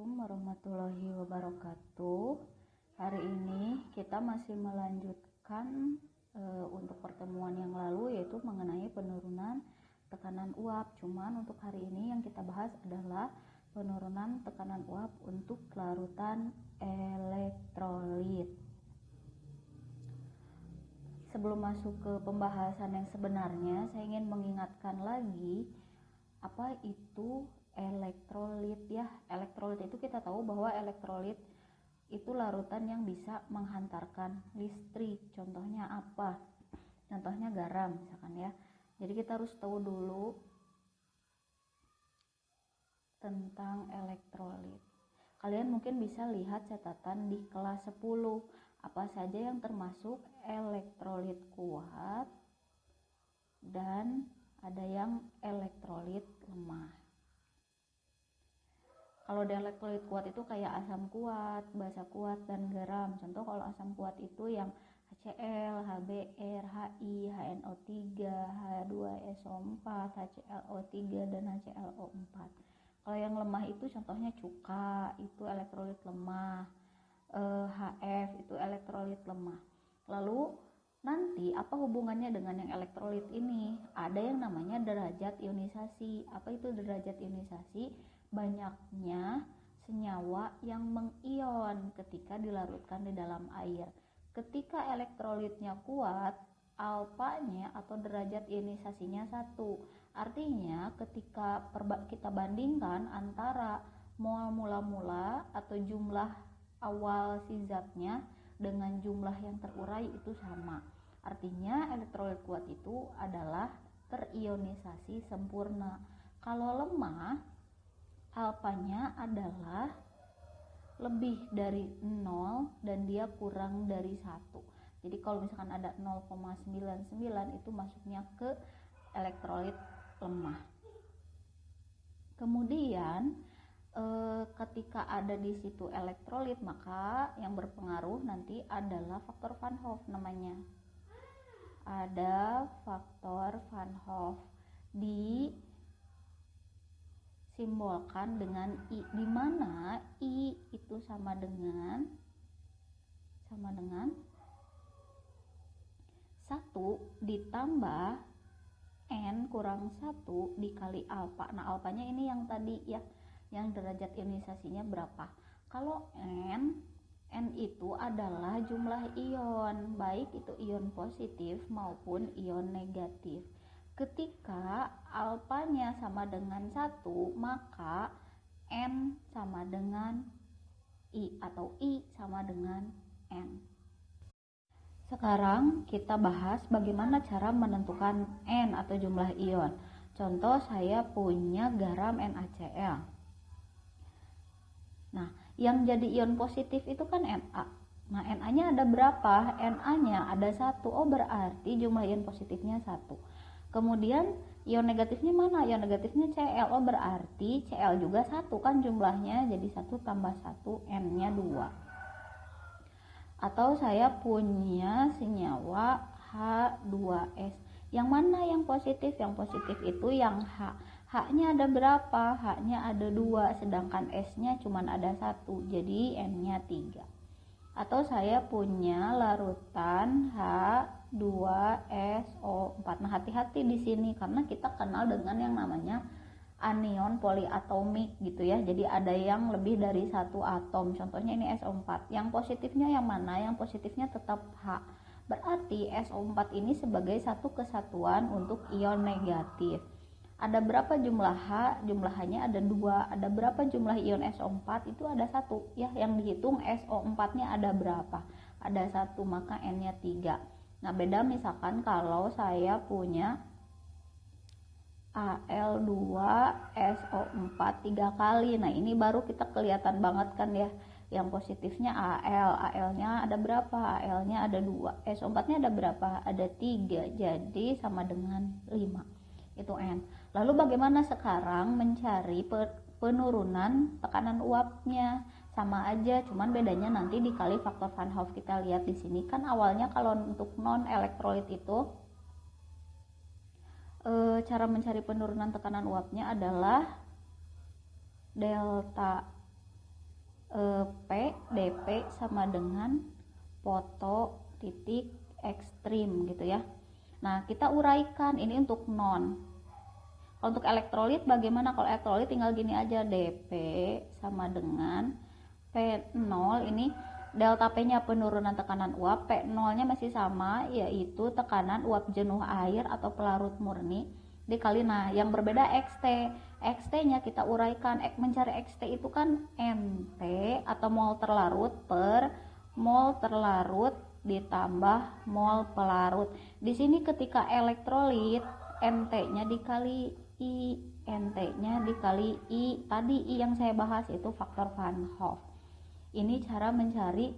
Assalamualaikum warahmatullahi wabarakatuh. Hari ini kita masih melanjutkan untuk pertemuan yang lalu, yaitu mengenai penurunan tekanan uap. Cuman untuk hari ini yang kita bahas adalah penurunan tekanan uap untuk larutan elektrolit. Sebelum masuk ke pembahasan yang sebenarnya, saya ingin mengingatkan lagi apa itu elektrolit ya. Elektrolit itu kita tahu bahwa elektrolit itu larutan yang bisa menghantarkan listrik. Contohnya apa? Contohnya garam misalkan ya. Jadi kita harus tahu dulu tentang elektrolit. Kalian mungkin bisa lihat catatan di kelas 10 apa saja yang termasuk elektrolit kuat dan ada yang elektrolit lemah. Kalau di elektrolit kuat itu kayak asam kuat, basa kuat, dan garam. Contoh kalau asam kuat itu yang HCl, HBr, Hi, HNO3, H2SO4, HClO3, dan HClO4. Kalau yang lemah itu contohnya cuka, itu elektrolit lemah. HF itu elektrolit lemah. Lalu nanti apa hubungannya dengan yang elektrolit ini? Ada yang namanya derajat ionisasi. Apa itu derajat ionisasi? Banyaknya senyawa yang mengion ketika dilarutkan di dalam air. Ketika elektrolitnya kuat, alfanya atau derajat ionisasinya 1. Artinya ketika kita bandingkan antara mol mula-mula atau jumlah awal si zatnya dengan jumlah yang terurai itu sama. Artinya elektrolit kuat itu adalah terionisasi sempurna. Kalau lemah, alfanya adalah lebih dari 0 dan dia kurang dari 1. Jadi kalau misalkan ada 0,99 itu masuknya ke elektrolit lemah. Kemudian ketika ada di situ elektrolit, maka yang berpengaruh nanti adalah faktor Van Hoff namanya. Ada faktor Van Hoff disimbolkan dengan I, di mana I itu sama dengan 1 ditambah N kurang 1 dikali alfa. Nah, alfanya ini yang tadi ya, yang derajat ionisasinya berapa. Kalau N itu adalah jumlah ion, baik itu ion positif maupun ion negatif. Ketika alfanya sama dengan 1, maka N sama dengan I atau I sama dengan N. Sekarang kita bahas bagaimana cara menentukan N atau jumlah ion. Contoh, saya punya garam NaCl. Nah, yang jadi ion positif itu kan Na. Nah, Na-nya ada berapa? Na-nya ada 1. Oh, berarti jumlah ion positifnya 1. Kemudian ion negatifnya mana? Ion negatifnya Cl. Oh, berarti Cl juga 1 kan jumlahnya, jadi 1 tambah 1, N-nya 2. Atau saya punya senyawa H2S. Yang mana yang positif? Yang positif itu yang H. H-nya ada berapa? H-nya ada 2, sedangkan S-nya cuma ada 1, jadi N-nya 3. Atau saya punya larutan H2SO4. Nah, hati-hati di sini karena kita kenal dengan yang namanya anion poliatomik gitu ya. Jadi ada yang lebih dari 1 atom. Contohnya ini SO4. Yang positifnya yang mana? Yang positifnya tetap H. Berarti SO4 ini sebagai satu kesatuan untuk ion negatif. Ada berapa jumlah H? Jumlah H-nya ada 2. Ada berapa jumlah ion SO4? Itu ada 1 ya. Yang dihitung SO4-nya ada berapa? Ada 1, maka N-nya 3. Nah, beda misalkan kalau saya punya Al2SO4 3 kali. Nah, ini baru kita kelihatan banget kan ya. Yang positifnya Al-nya ada berapa? Al-nya ada 2. SO4-nya ada berapa? Ada 3. Jadi sama dengan 5. Itu N. Lalu bagaimana sekarang mencari penurunan tekanan uapnya? Sama aja, cuman bedanya nanti dikali faktor Van Hoff. Kita lihat di sini kan awalnya kalau untuk non elektrolit itu cara mencari penurunan tekanan uapnya adalah delta P DP sama dengan foto titik ekstrim gitu ya. Nah, kita uraikan ini untuk non. Kalau untuk elektrolit bagaimana? Kalau elektrolit tinggal gini aja, DP sama dengan P0, ini delta P-nya penurunan tekanan uap, P0-nya masih sama, yaitu tekanan uap jenuh air atau pelarut murni dikali, nah yang berbeda XT. XT-nya kita uraikan, mencari XT itu kan MT atau mol terlarut per mol terlarut ditambah mol pelarut. Di sini ketika elektrolit MT-nya dikali I, NT-nya dikali I. Tadi I yang saya bahas itu faktor Van Hoff. Ini cara mencari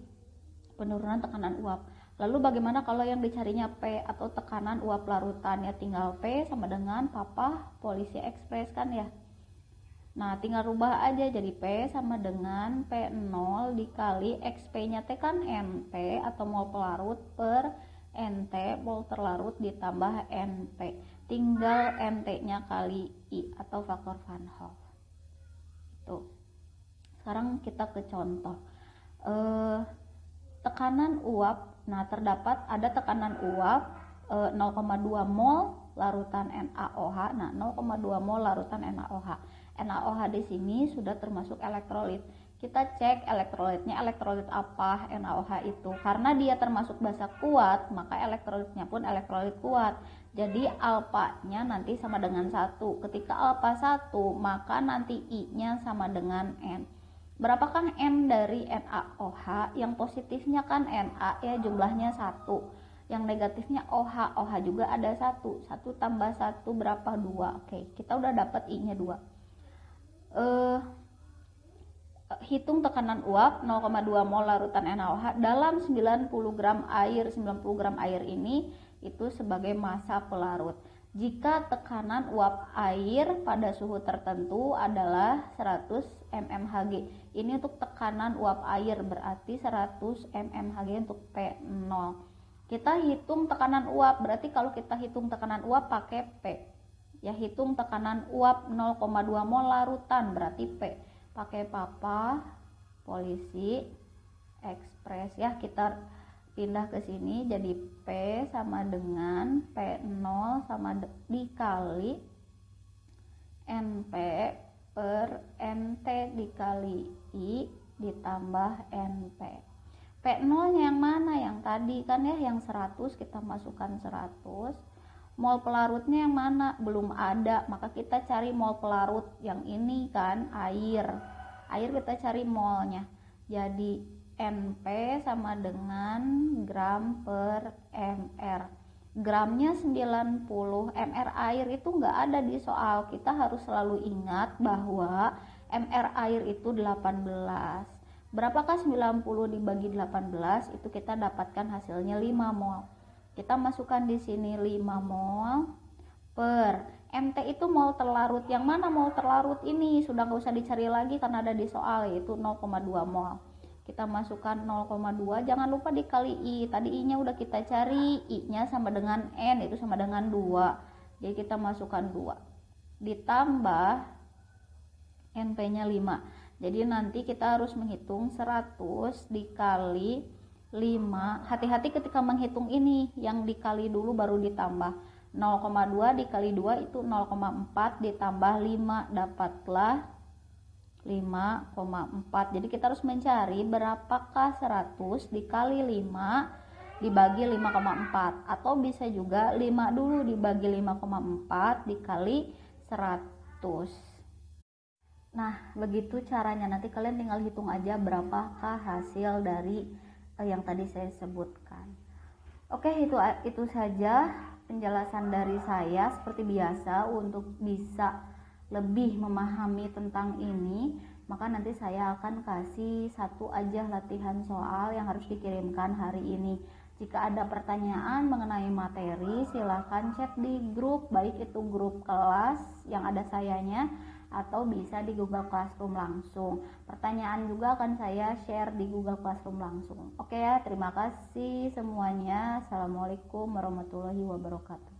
penurunan tekanan uap. Lalu bagaimana kalau yang dicarinya P atau tekanan uap larutan? Ya tinggal P sama dengan papa polisi ekspres kan ya. Nah, tinggal rubah aja jadi P sama dengan P0 dikali XP-nya T kan NT atau mol pelarut per NT mol terlarut ditambah NP. Tinggal NT-nya kali I atau faktor Van Hoff. Tuh. Sekarang kita ke contoh. Tekanan uap. Nah, ada tekanan uap 0,2 mol larutan NaOH. Nah, 0,2 mol larutan NaOH. NaOH di sini sudah termasuk elektrolit. Kita cek elektrolitnya, elektrolit apa NaOH itu. Karena dia termasuk basa kuat, maka elektrolitnya pun elektrolit kuat. Jadi alpanya nanti sama dengan 1. Ketika alpa 1, maka nanti I-nya sama dengan N. Berapakah N dari NaOH? Yang positifnya kan Na ya, jumlahnya 1. Yang negatifnya OH. OH juga ada 1. 1 tambah 1 berapa? 2. Oke, kita udah dapat I-nya 2. Hitung tekanan uap 0,2 mol larutan NaOH dalam 90 gram air. 90 gram air ini itu sebagai massa pelarut. Jika tekanan uap air pada suhu tertentu adalah 100 mmHg. Ini untuk tekanan uap air, berarti 100 mmHg untuk P0. Kita hitung tekanan uap, berarti kalau kita hitung tekanan uap pakai P. Ya, hitung tekanan uap 0,2 mol larutan, berarti P. Pakai papa polisi ekspres ya, kita pindah ke sini jadi P sama dengan P0 sama dikali NP per NT dikali I ditambah NP. P0 nya yang mana? Yang tadi kan ya, yang 100 kita masukkan 100. Mol pelarutnya yang mana? Belum ada, maka kita cari mol pelarut yang ini kan, air kita cari molnya. Jadi NP sama dengan gram per mr. Gramnya 90, mr air itu nggak ada di soal. Kita harus selalu ingat bahwa mr air itu 18. Berapakah 90 dibagi 18? Itu kita dapatkan hasilnya 5 mol. Kita masukkan di sini 5 mol per MT itu mol terlarut. Yang mana mol terlarut ini? Sudah nggak usah dicari lagi karena ada di soal, yaitu 0,2 mol. Kita masukkan 0,2, jangan lupa dikali I. Tadi I-nya udah kita cari, I-nya sama dengan N, itu sama dengan 2. Jadi kita masukkan 2. Ditambah NP-nya 5. Jadi nanti kita harus menghitung 100 dikali 5. Hati-hati ketika menghitung ini, yang dikali dulu baru ditambah. 0,2 dikali 2 itu 0,4 ditambah 5, dapatlah 5,4. Jadi kita harus mencari berapakah 100 dikali 5 dibagi 5,4, atau bisa juga 5 dulu dibagi 5,4 dikali 100. Nah, begitu caranya. Nanti kalian tinggal hitung aja berapakah hasil dari yang tadi saya sebutkan. Oke, itu saja penjelasan dari saya. Seperti biasa, untuk bisa lebih memahami tentang ini, maka nanti saya akan kasih satu aja latihan soal yang harus dikirimkan hari ini. Jika ada pertanyaan mengenai materi, silahkan chat di grup, baik itu grup kelas yang ada sayanya atau bisa di Google Classroom langsung. Pertanyaan juga akan saya share di Google Classroom langsung. Oke ya, terima kasih semuanya. Assalamualaikum warahmatullahi wabarakatuh.